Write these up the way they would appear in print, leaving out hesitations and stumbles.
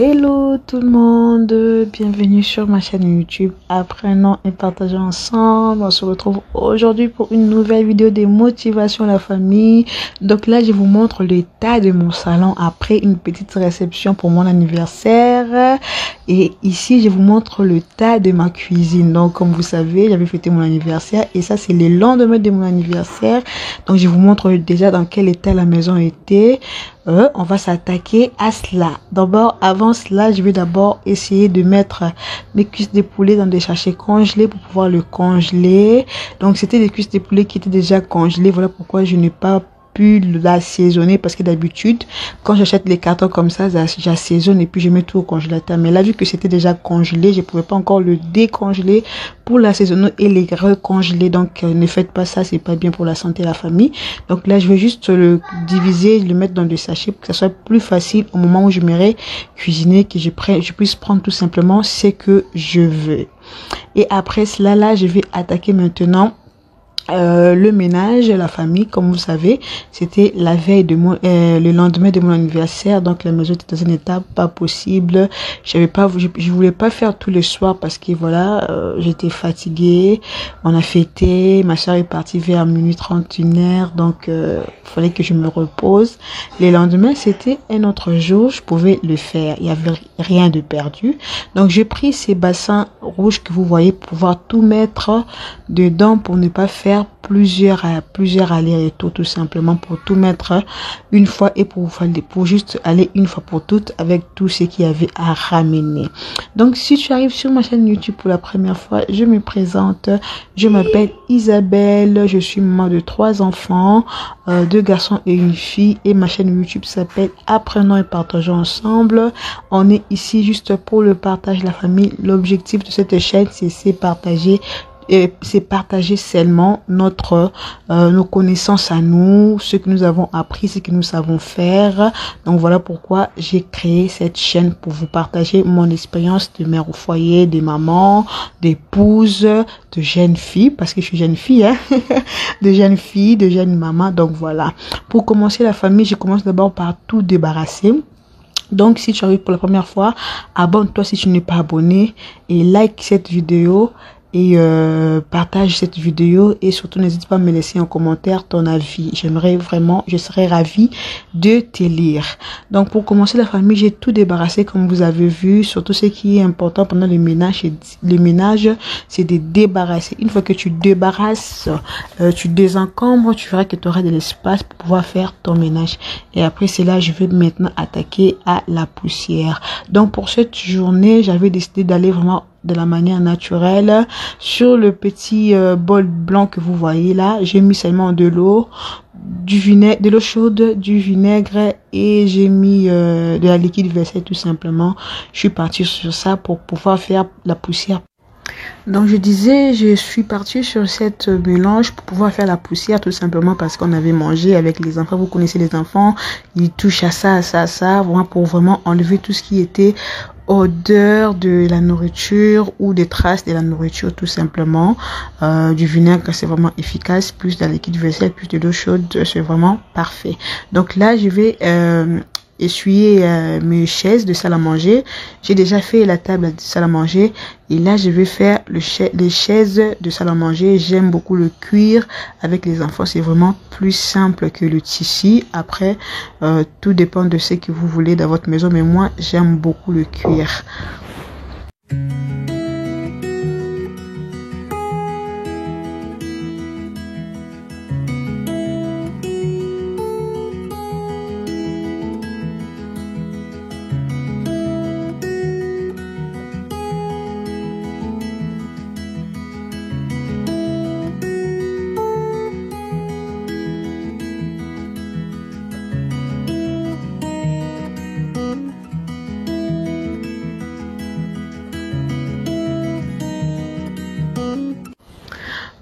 Hello tout le monde, bienvenue sur ma chaîne YouTube. Apprenons et partageons ensemble. On se retrouve aujourd'hui pour une nouvelle vidéo de motivation à la famille. Donc là, je vous montre l'état de mon salon après une petite réception pour mon anniversaire. Et ici, je vous montre l'état de ma cuisine. Donc comme vous savez, j'avais fêté mon anniversaire et ça c'est le lendemain de mon anniversaire. Donc je vous montre déjà dans quel état la maison était. On va s'attaquer à cela. D'abord, avant cela, je vais d'abord essayer de mettre mes cuisses de poulet dans des sachets congelés pour pouvoir le congeler. Donc, c'était des cuisses de poulet qui étaient déjà congelées. Voilà pourquoi je n'ai pas pu l'assaisonner parce que d'habitude, quand j'achète les cartons comme ça, j'assaisonne et puis je mets tout au congélateur. Mais là, vu que c'était déjà congelé, je pouvais pas encore le décongeler pour l'assaisonner et les recongeler. Donc, ne faites pas ça, c'est pas bien pour la santé de la famille. Donc là, je vais juste le diviser, le mettre dans des sachets pour que ça soit plus facile au moment où je m'irai cuisiner, que je puisse prendre tout simplement ce que je veux. Et après cela, là, je vais attaquer maintenant le ménage, la famille. Comme vous savez, c'était la veille de le lendemain de mon anniversaire, donc la maison était dans un état pas possible. Je voulais pas faire tous les soirs parce que voilà, j'étais fatiguée. On a fêté, ma soeur est partie vers minuit 30, 1h, donc fallait que je me repose. Le lendemain, c'était un autre jour, je pouvais le faire, il y avait rien de perdu. Donc j'ai pris ces bassins rouges que vous voyez pour pouvoir tout mettre dedans pour ne pas faire plusieurs allers-retours, tout simplement pour tout mettre une fois et pour juste aller une fois pour toutes avec tout ce qu'il y avait à ramener. Donc si tu arrives sur ma chaîne YouTube pour la première fois, je me présente, je m'appelle Isabelle, je suis maman de 3 enfants, 2 garçons et une fille, et ma chaîne YouTube s'appelle Apprenons et partageons ensemble. On est ici juste pour le partage de la famille. L'objectif de cette chaîne, c'est partager seulement nos connaissances à nous, ce que nous avons appris, ce que nous savons faire. Donc voilà pourquoi j'ai créé cette chaîne, pour vous partager mon expérience de mère au foyer, de maman, d'épouse, de jeune fille, parce que je suis jeune fille, hein? De jeune fille, de jeune maman. Donc voilà. Pour commencer la famille, je commence d'abord par tout débarrasser. Donc si tu arrives pour la première fois, abonne-toi si tu n'es pas abonné et like cette vidéo. Et partage cette vidéo et surtout n'hésite pas à me laisser en commentaire ton avis. J'aimerais vraiment, je serais ravie de te lire. Donc pour commencer la famille, j'ai tout débarrassé comme vous avez vu. Surtout ce qui est important pendant le ménage, c'est de débarrasser. Une fois que tu débarrasses, tu désencombres, tu verras que tu auras de l'espace pour pouvoir faire ton ménage. Et après c'est là, je vais maintenant attaquer à la poussière. Donc pour cette journée, j'avais décidé d'aller vraiment de la manière naturelle. Sur le petit bol blanc que vous voyez là, j'ai mis seulement de l'eau, du vinaigre, de l'eau chaude, du vinaigre, et j'ai mis de la liquide vaisselle tout simplement. Je suis partie sur ça pour pouvoir faire la poussière. Donc je disais, je suis partie sur cette mélange pour pouvoir faire la poussière tout simplement parce qu'on avait mangé avec les enfants. Vous connaissez les enfants, ils touchent à ça, vraiment pour vraiment enlever tout ce qui était odeur de la nourriture ou des traces de la nourriture tout simplement. Du vinaigre, c'est vraiment efficace, plus de la liquide vaisselle, plus de l'eau chaude, c'est vraiment parfait. Donc là, je vais essuyer mes chaises de salle à manger. J'ai déjà fait la table de salle à manger et là je vais faire les chaises de salle à manger. J'aime beaucoup le cuir avec les enfants, c'est vraiment plus simple que le tissu. Après tout dépend de ce que vous voulez dans votre maison, mais moi j'aime beaucoup le cuir.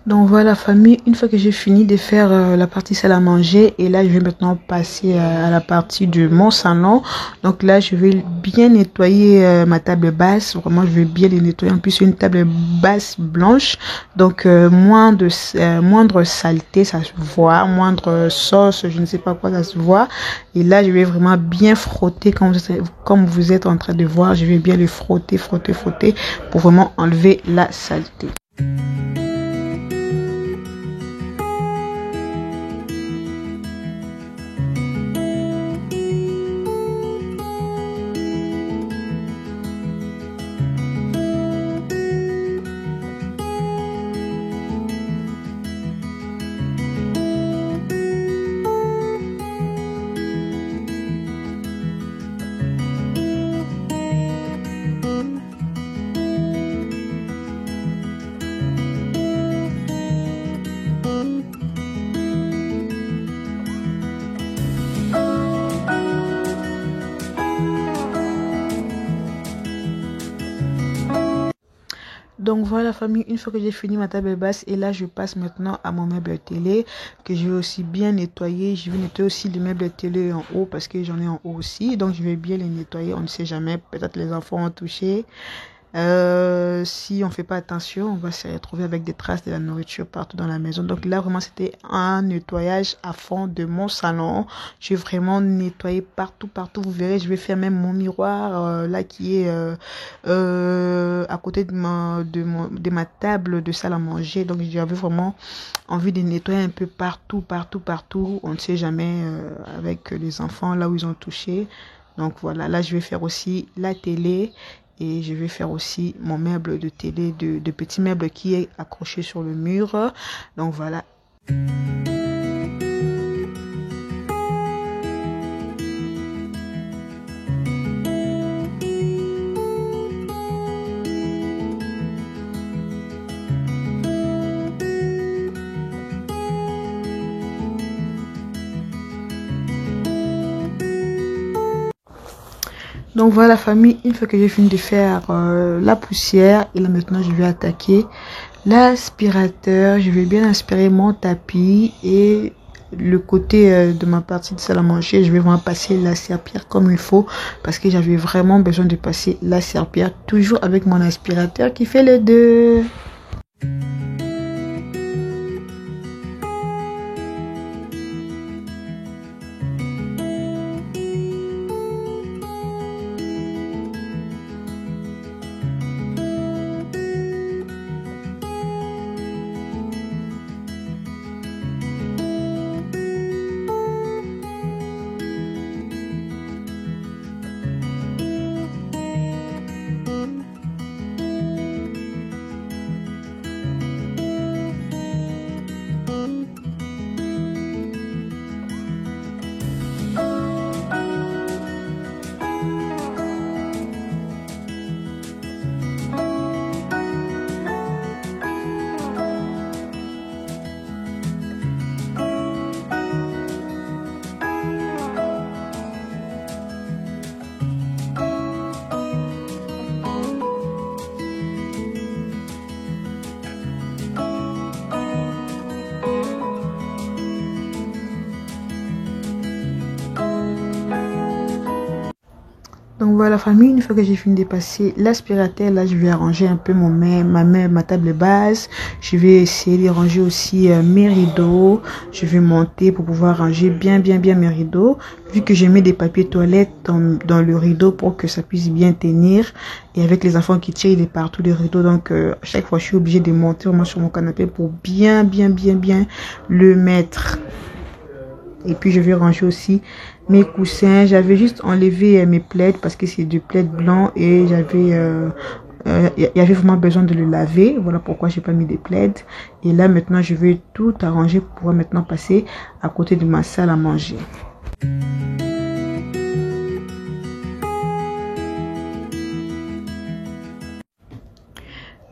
Donc voilà famille, une fois que j'ai fini de faire la partie salle à manger, et là je vais maintenant passer à la partie de mon salon. Donc là je vais bien nettoyer ma table basse, vraiment je vais bien les nettoyer. En plus c'est une table basse blanche, donc moindre saleté ça se voit, moindre sauce, je ne sais pas quoi ça se voit. Et là je vais vraiment bien frotter comme vous êtes en train de voir, je vais bien le frotter pour vraiment enlever la saleté. Donc voilà famille, une fois que j'ai fini ma table basse, et là je passe maintenant à mon meuble télé que je vais aussi bien nettoyer. Je vais nettoyer aussi les meubles télé en haut parce que j'en ai en haut aussi, donc je vais bien les nettoyer. On ne sait jamais, peut-être les enfants ont touché. Si on fait pas attention, on va se retrouver avec des traces de la nourriture partout dans la maison. Donc là vraiment c'était un nettoyage à fond de mon salon. Je vais vraiment nettoyer partout. Vous verrez, je vais faire même mon miroir là qui est à côté de ma table de salle à manger. Donc j'avais vraiment envie de nettoyer un peu partout. On ne sait jamais avec les enfants là où ils ont touché. Donc voilà, là je vais faire aussi la télé. Et je vais faire aussi mon meuble de télé, de petit meuble qui est accroché sur le mur. Donc voilà. Donc voilà la famille, une fois que j'ai fini de faire la poussière, et là maintenant je vais attaquer l'aspirateur. Je vais bien aspirer mon tapis et le côté de ma partie de salle à manger. Je vais vraiment passer la serpillière comme il faut parce que j'avais vraiment besoin de passer la serpillière, toujours avec mon aspirateur qui fait les deux. Donc voilà famille, une fois que j'ai fini de passer l'aspirateur, là je vais arranger un peu ma table basse. Je vais essayer de ranger aussi mes rideaux. Je vais monter pour pouvoir ranger bien mes rideaux. Vu que j'ai mis des papiers toilettes dans le rideau pour que ça puisse bien tenir. Et avec les enfants qui tirent de partout les rideaux, donc à chaque fois je suis obligée de monter vraiment sur mon canapé pour bien le mettre. Et puis je vais ranger aussi mes coussins. J'avais juste enlevé mes plaids parce que c'est du plaid blanc et il y avait vraiment besoin de le laver. Voilà pourquoi j'ai pas mis des plaids. Et là maintenant je vais tout arranger pour pouvoir maintenant passer à côté de ma salle à manger.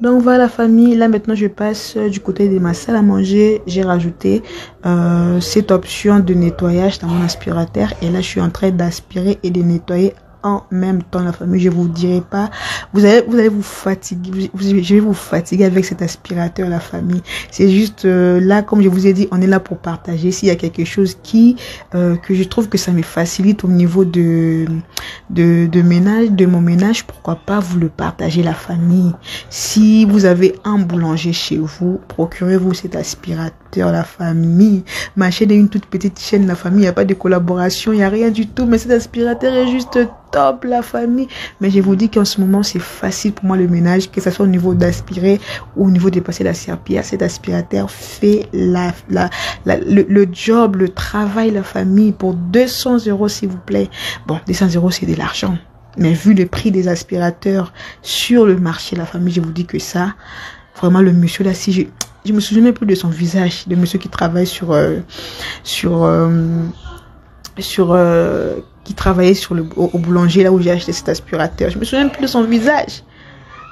Donc voilà famille, là maintenant je passe du côté de ma salle à manger. J'ai rajouté cette option de nettoyage dans mon aspirateur. Et là je suis en train d'aspirer et de nettoyer en même temps la famille. Je vous dirai pas, vous allez vous fatiguer, je vais vous fatiguer avec cet aspirateur la famille. C'est juste là, comme je vous ai dit, on est là pour partager. S'il y a quelque chose que je trouve que ça me facilite au niveau de ménage, de mon ménage, pourquoi pas vous le partager la famille. Si vous avez un boulanger chez vous, procurez-vous cet aspirateur la famille. Ma chaîne est une toute petite chaîne la famille, il n'y a pas de collaboration, il n'y a rien du tout, mais cet aspirateur est juste top la famille. Mais je vous dis qu'en ce moment c'est facile pour moi le ménage, que ce soit au niveau d'aspirer ou au niveau de passer la serpillière. Cet aspirateur fait le job, le travail la famille pour 200 € s'il vous plaît. Bon, 200 € c'est de l'argent, mais vu le prix des aspirateurs sur le marché la famille, je vous dis que ça, vraiment le monsieur là, si je me souviens même plus de son visage, le monsieur qui travaille qui travaillait au boulanger là où j'ai acheté cet aspirateur. Je me souviens même plus de son visage.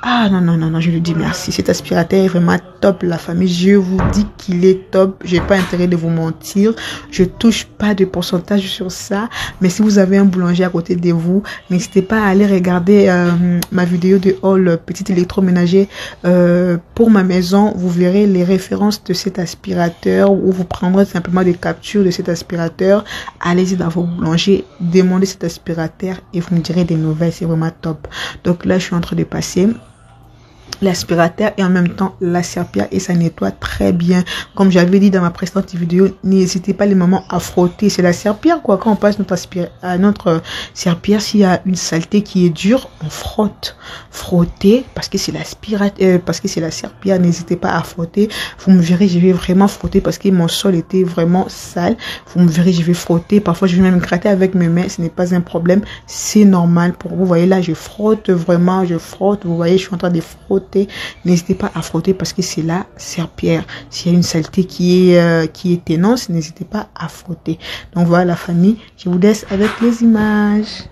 Ah non, non, non, non, je lui dis merci. Cet aspirateur est vraiment top, la famille. Je vous dis qu'il est top. Je n'ai pas intérêt de vous mentir. Je touche pas de pourcentage sur ça. Mais si vous avez un boulanger à côté de vous, n'hésitez pas à aller regarder ma vidéo de haul petit électroménager pour ma maison. Vous verrez les références de cet aspirateur ou vous prendrez simplement des captures de cet aspirateur. Allez-y dans vos boulangers, demandez cet aspirateur et vous me direz des nouvelles. C'est vraiment top. Donc là, je suis en train de passer l'aspirateur et en même temps la serpillière et ça nettoie très bien. Comme j'avais dit dans ma précédente vidéo, n'hésitez pas les moments à frotter. C'est la serpillière quoi. Quand on passe notre serpillière, s'il y a une saleté qui est dure, on frotte. Frotter parce que c'est l'aspirateur, parce que c'est la serpillière. N'hésitez pas à frotter. Vous me verrez, je vais vraiment frotter parce que mon sol était vraiment sale. Vous me verrez, je vais frotter. Parfois, je vais même gratter avec mes mains. Ce n'est pas un problème. C'est normal pour vous. Vous voyez là, je frotte vraiment, je frotte. Vous voyez, je suis en train de frotter. N'hésitez pas à frotter parce que c'est la serpillière. S'il y a une saleté qui est ténance, n'hésitez pas à frotter. Donc voilà la famille, je vous laisse avec les images.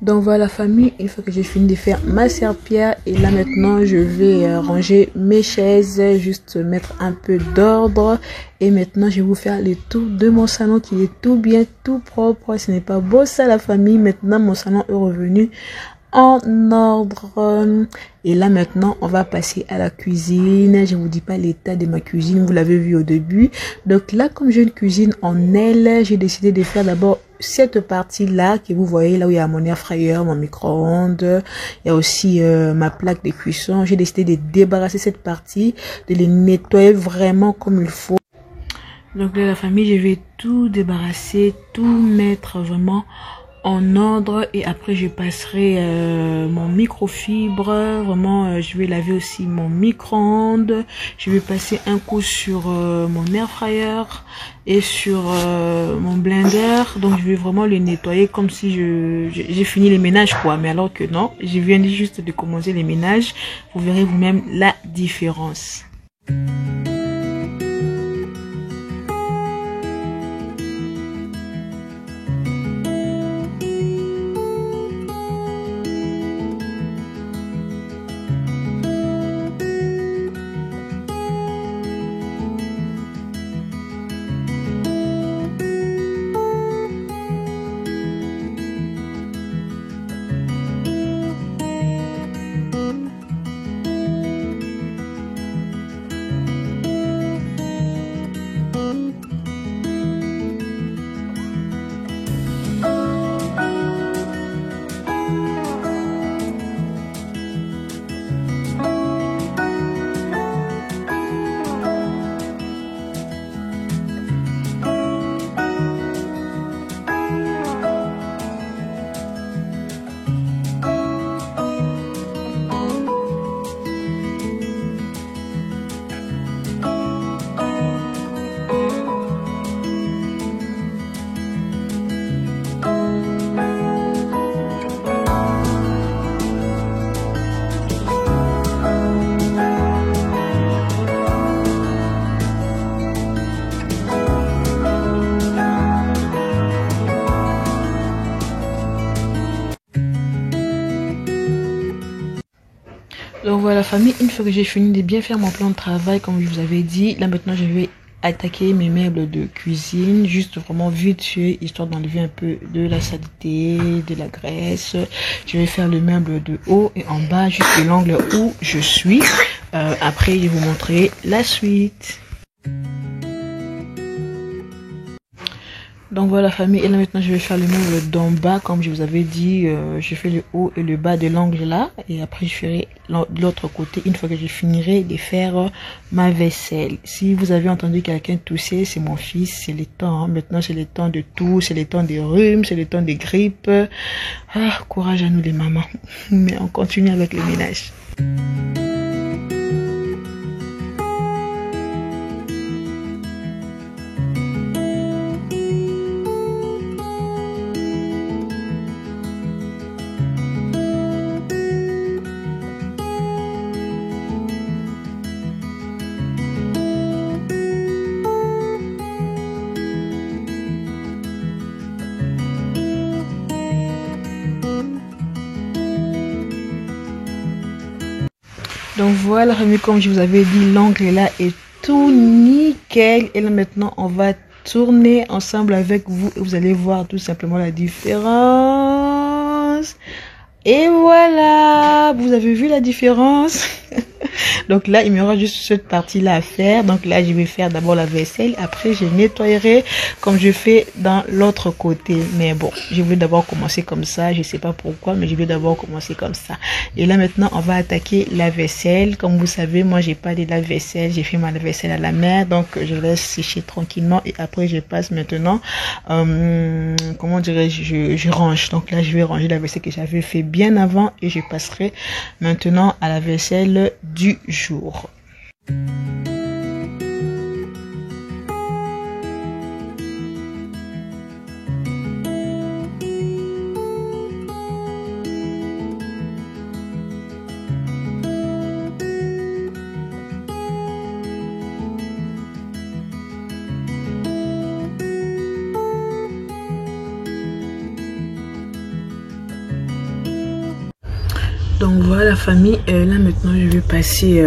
Donc voilà la famille, il faut que j'ai fini de faire ma serpillière et là maintenant je vais ranger mes chaises, juste mettre un peu d'ordre et maintenant je vais vous faire le tour de mon salon qui est tout bien, tout propre. Ce n'est pas beau ça la famille. Maintenant mon salon est revenu en ordre et là maintenant on va passer à la cuisine. Je vous dis pas l'état de ma cuisine, vous l'avez vu au début. Donc là comme j'ai une cuisine en aile, j'ai décidé de faire d'abord cette partie là que vous voyez là où il y a mon air fryer, mon micro-ondes, il y a aussi ma plaque de cuisson. J'ai décidé de débarrasser cette partie, de les nettoyer vraiment comme il faut. Donc là la famille, je vais tout débarrasser, tout mettre vraiment en ordre et après je passerai mon microfibre, vraiment je vais laver aussi mon micro-ondes, je vais passer un coup sur mon air fryer et sur mon blender. Donc je vais vraiment le nettoyer comme si j'ai fini les ménages quoi, mais alors que non, je viens juste de commencer les ménages. Vous verrez vous-même la différence. famille, une fois que j'ai fini de bien faire mon plan de travail, comme je vous avais dit, là maintenant je vais attaquer mes meubles de cuisine, juste vraiment vite fait, histoire d'enlever un peu de la saleté, de la graisse. Je vais faire le meuble de haut et en bas, juste de l'angle où je suis. Après, je vais vous montrer la suite. Donc voilà famille, et là maintenant je vais faire le meuble d'en bas comme je vous avais dit, je fais le haut et le bas de l'angle là, et après je ferai l'autre côté une fois que je finirai de faire ma vaisselle. Si vous avez entendu quelqu'un tousser, c'est mon fils, c'est le temps, hein. Maintenant c'est le temps de tout, c'est le temps des rhumes, c'est le temps des grippes. Ah, courage à nous les mamans, mais on continue avec le ménage. Donc voilà, comme je vous avais dit, l'angle là est tout nickel. Et là maintenant, on va tourner ensemble avec vous et vous allez voir tout simplement la différence. Et voilà, vous avez vu la différence? Donc là, il me reste juste cette partie-là à faire. Donc là, je vais faire d'abord la vaisselle. Après, je nettoyerai comme je fais dans l'autre côté. Mais bon, je vais d'abord commencer comme ça. Je sais pas pourquoi, mais je vais d'abord commencer comme ça. Et là, maintenant, on va attaquer la vaisselle. Comme vous savez, moi, j'ai pas de lave-vaisselle. J'ai fait ma vaisselle à la mer. Donc, je laisse sécher tranquillement. Et après, je passe maintenant, comment dirais-je, je range. Donc là, je vais ranger la vaisselle que j'avais fait bien avant. Et je passerai maintenant à la vaisselle du jour. Donc voilà famille, là maintenant je vais passer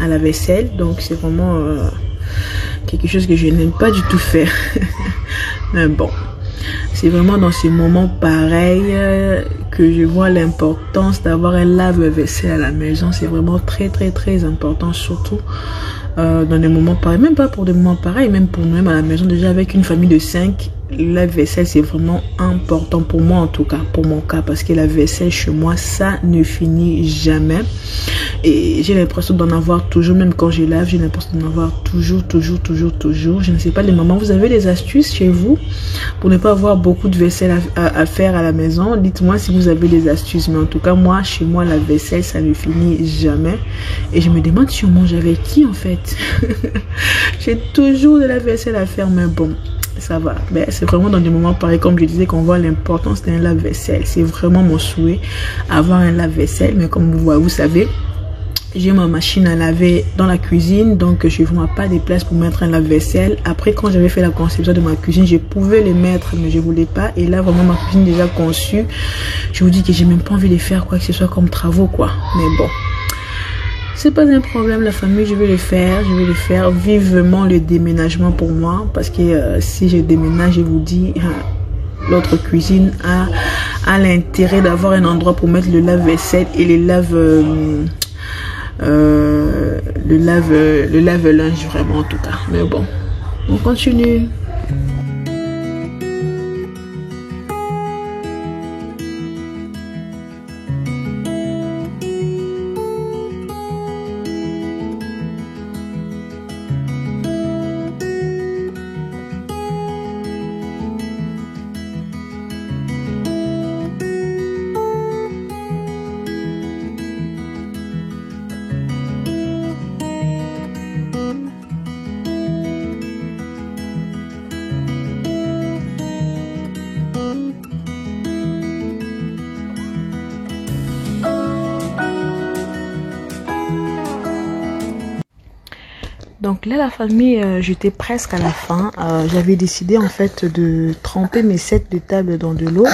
à la vaisselle. Donc c'est vraiment quelque chose que je n'aime pas du tout faire. Mais bon, c'est vraiment dans ces moments pareils que je vois l'importance d'avoir un lave-vaisselle à la maison. C'est vraiment très important, surtout dans des moments pareils. Même pas pour des moments pareils, même pour nous-mêmes à la maison. Déjà avec une famille de 5, la vaisselle c'est vraiment important pour moi, en tout cas pour mon cas, parce que la vaisselle chez moi ça ne finit jamais et j'ai l'impression d'en avoir toujours. Même quand je lave, j'ai l'impression d'en avoir toujours. Je ne sais pas les mamans, vous avez des astuces chez vous pour ne pas avoir beaucoup de vaisselle à faire à la maison? Dites-moi si vous avez des astuces. Mais en tout cas moi, chez moi, la vaisselle ça ne finit jamais et je me demande si on mange avec qui en fait. J'ai toujours de la vaisselle à faire, mais bon, ça va. Mais c'est vraiment dans des moments pareils, comme je disais, qu'on voit l'importance d'un lave-vaisselle. C'est vraiment mon souhait, avoir un lave-vaisselle. Mais comme vous savez, j'ai ma machine à laver dans la cuisine, donc je ne vois pas de place pour mettre un lave-vaisselle. Après, quand j'avais fait la conception de ma cuisine, je pouvais les mettre, mais je voulais pas. Et là, vraiment, ma cuisine déjà conçue, je vous dis que j'ai même pas envie de faire quoi que ce soit comme travaux, quoi. Mais bon, c'est pas un problème, la famille, je vais le faire vivement le déménagement pour moi, parce que si je déménage, je vous dis, l'autre cuisine a l'intérêt d'avoir un endroit pour mettre le lave-vaisselle et le lave-linge, vraiment, en tout cas. Mais bon, on continue. Donc là la famille, j'étais presque à la fin. J'avais décidé en fait de tremper mes sets de table dans de l'eau.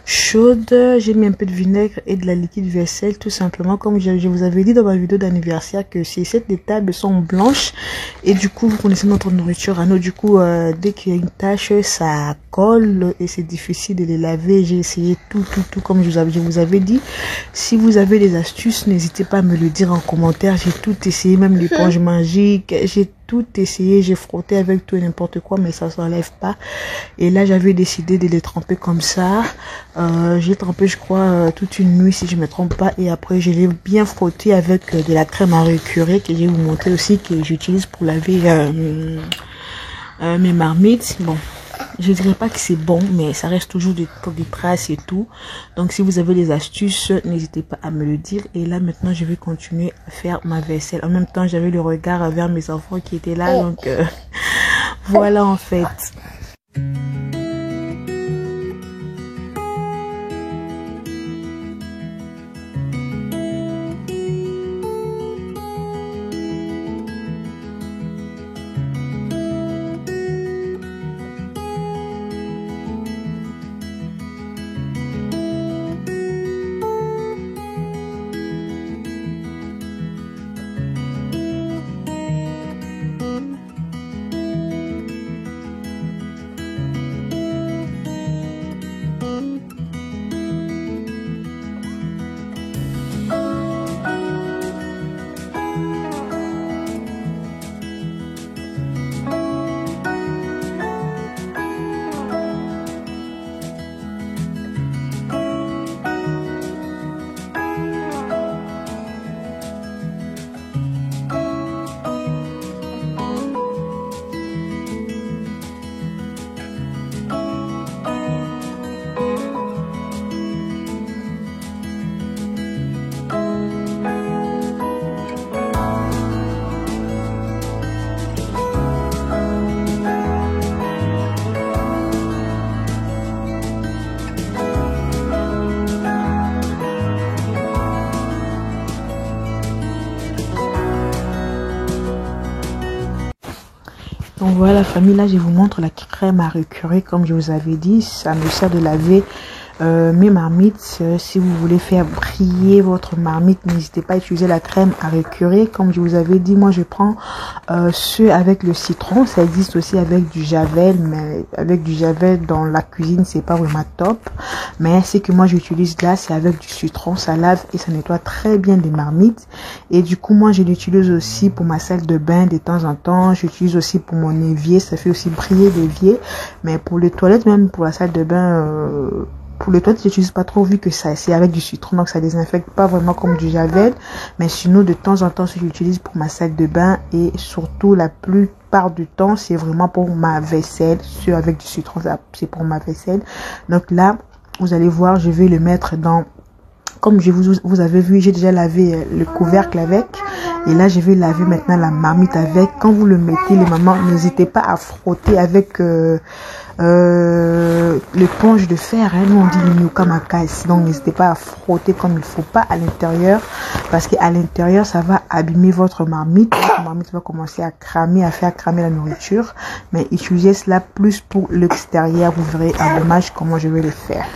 chaude. J'ai mis un peu de vinaigre et de la liquide vaisselle, tout simplement, comme je vous avais dit dans ma vidéo d'anniversaire que ces tables sont blanches et du coup vous connaissez notre nourriture à nous. Du coup dès qu'il y a une tache, ça colle et c'est difficile de les laver. J'ai essayé tout comme je vous avais dit. Si vous avez des astuces, n'hésitez pas à me le dire en commentaire. J'ai tout essayé, même l'éponge magique, j'ai tout essayé, j'ai frotté avec tout et n'importe quoi, mais ça s'enlève pas. Et là j'avais décidé de les tremper comme ça. J'ai trempé, je crois, toute une nuit si je me trompe pas, et après je l'ai bien frotté avec de la crème à récurer que je vais vous montrer aussi, que j'utilise pour laver mes marmites. Bon, je dirais pas que c'est bon, mais ça reste toujours des traces et tout. Donc si vous avez des astuces, n'hésitez pas à me le dire. Et là maintenant je vais continuer à faire ma vaisselle. En même temps j'avais le regard vers mes enfants qui étaient là, donc voilà en fait. Donc voilà la famille, là je vous montre la crème à récurer comme je vous avais dit. Ça me sert de laver mes marmites. Si vous voulez faire briller votre marmite, n'hésitez pas à utiliser la crème à récurer. Comme je vous avais dit, moi je prends ceux avec le citron. Ça existe aussi avec du javel, mais avec du javel dans la cuisine c'est pas vraiment top. Mais ce que moi j'utilise là, c'est avec du citron. Ça lave et ça nettoie très bien les marmites. Et du coup moi je l'utilise aussi pour ma salle de bain de temps en temps. J'utilise aussi pour mon évier, ça fait aussi briller l'évier. Mais pour les toilettes, même pour la salle de bain, pour les toilettes, j'utilise pas trop vu que ça c'est avec du citron, donc ça désinfecte pas vraiment comme du javel. Mais sinon, de temps en temps, j'utilise pour ma salle de bain et surtout la plupart du temps, c'est vraiment pour ma vaisselle. Ceux avec du citron, c'est pour ma vaisselle. Donc là, vous allez voir, je vais le mettre dans... Comme vous avez vu, j'ai déjà lavé le couvercle avec. Et là, je vais laver maintenant la marmite avec. Quand vous le mettez, les mamans, n'hésitez pas à frotter avec l'éponge de fer. Hein. Nous, on dit le Nuka-Makas. Donc, n'hésitez pas à frotter comme il faut, pas à l'intérieur. Parce qu'à l'intérieur, ça va abîmer votre marmite. Votre marmite va commencer à cramer, à faire cramer la nourriture. Mais utilisez cela plus pour l'extérieur. Vous verrez à l'image comment je vais le faire.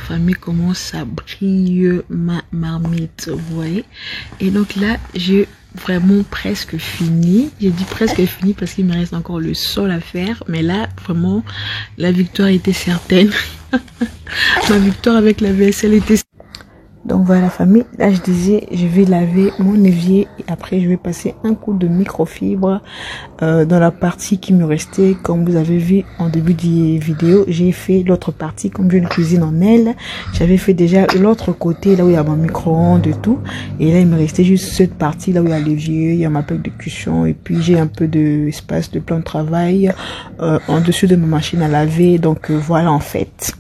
famille, comment ça brille ma marmite, vous voyez. Et donc là, j'ai vraiment presque fini. J'ai dit presque fini parce qu'il me reste encore le sol à faire. Mais là, vraiment, la victoire était certaine. Ma victoire avec la vaisselle était... Donc voilà la famille, là je disais je vais laver mon évier et après je vais passer un coup de microfibre dans la partie qui me restait. Comme vous avez vu en début de vidéo, j'ai fait l'autre partie comme j'ai une cuisine en aile. J'avais fait déjà l'autre côté là où il y a mon micro-ondes et tout. Et là il me restait juste cette partie là où il y a l'évier, il y a ma plaque de cuisson et puis j'ai un peu d'espace de plan de travail en dessus de ma machine à laver. Donc voilà en fait.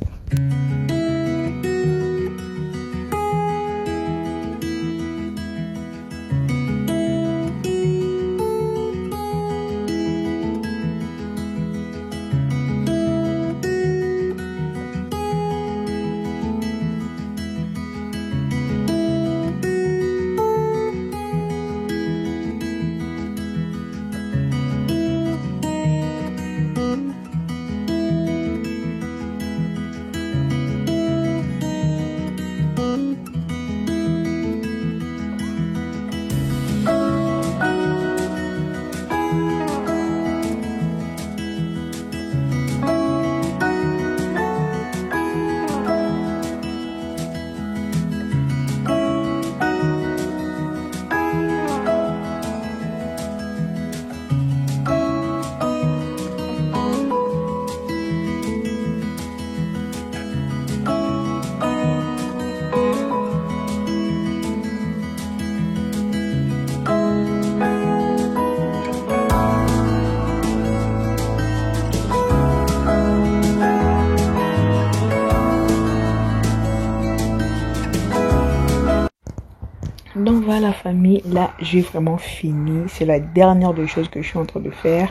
Donc voilà la famille, là j'ai vraiment fini. C'est la dernière des choses que je suis en train de faire.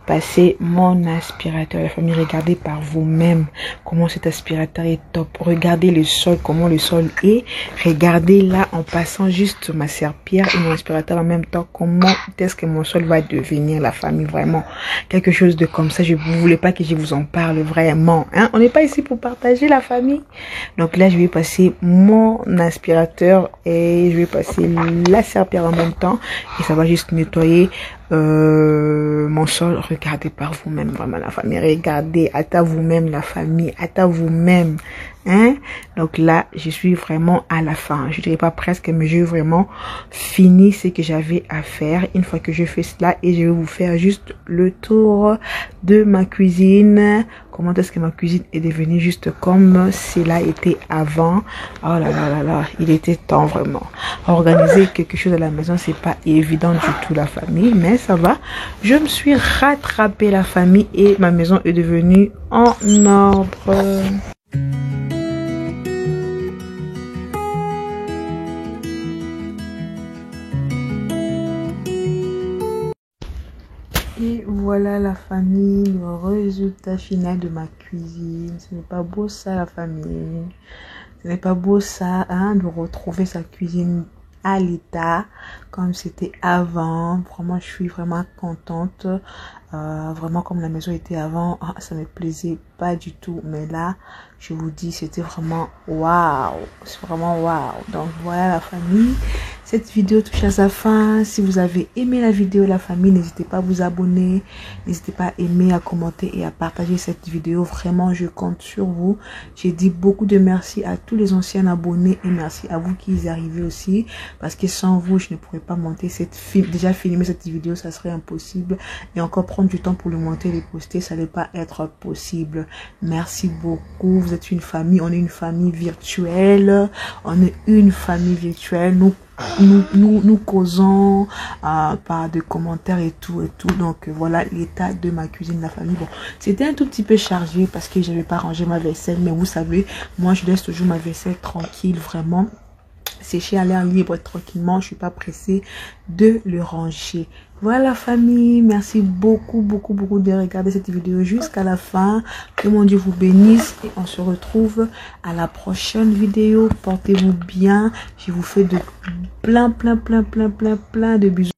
Passer mon aspirateur. La famille, regardez par vous-même comment cet aspirateur est top. Regardez le sol, comment le sol est. Regardez là en passant juste ma serpillière et mon aspirateur en même temps. Comment est-ce que mon sol va devenir la famille. Vraiment quelque chose de comme ça. Je ne voulais pas que je vous en parle vraiment. Hein? On n'est pas ici pour partager la famille. Donc là je vais passer mon aspirateur et je vais passer la serpillière en même temps et ça va juste nettoyer mon sol. Regardez par vous-même vraiment la famille, regardez à vous-même la famille, à vous-même, hein. Donc là je suis vraiment à la fin, je dirais pas presque, mais j'ai vraiment fini ce que j'avais à faire. Une fois que je fais cela, et je vais vous faire juste le tour de ma cuisine, comment est-ce que ma cuisine est devenue juste comme cela était avant. Oh là là là là, il était temps vraiment. Organiser quelque chose à la maison, c'est pas évident du tout la famille, mais ça va. Je me suis rattrapée la famille et ma maison est devenue en ordre. Et voilà la famille, le résultat final de ma cuisine. Ce n'est pas beau ça la famille. Ce n'est pas beau ça, hein, de retrouver sa cuisine à l'état comme c'était avant. Vraiment, je suis vraiment contente. Vraiment comme la maison était avant, ça me plaisait pas du tout. Mais là, je vous dis, c'était vraiment waouh. C'est vraiment waouh. Donc voilà la famille. Cette vidéo touche à sa fin. Si vous avez aimé la vidéo, la famille, n'hésitez pas à vous abonner. N'hésitez pas à aimer, à commenter et à partager cette vidéo. Vraiment, je compte sur vous. J'ai dit beaucoup de merci à tous les anciens abonnés et merci à vous qui y arrivez aussi. Parce que sans vous, je ne pourrais pas monter cette film. Déjà filmer cette vidéo, ça serait impossible. Et encore prendre du temps pour le monter et le poster, ça n'allait pas être possible. Merci beaucoup. Vous êtes une famille. On est une famille virtuelle. On est une famille virtuelle. Nous causons par des commentaires et tout. Donc voilà l'état de ma cuisine, la famille. Bon, c'était un tout petit peu chargé parce que j'avais pas rangé ma vaisselle, mais vous savez, moi je laisse toujours ma vaisselle tranquille, vraiment sécher à l'air libre tranquillement. Je suis pas pressée de le ranger. Voilà la famille, merci beaucoup de regarder cette vidéo jusqu'à la fin. Que mon Dieu vous bénisse et on se retrouve à la prochaine vidéo. Portez-vous bien. Je vous fais de plein de bisous.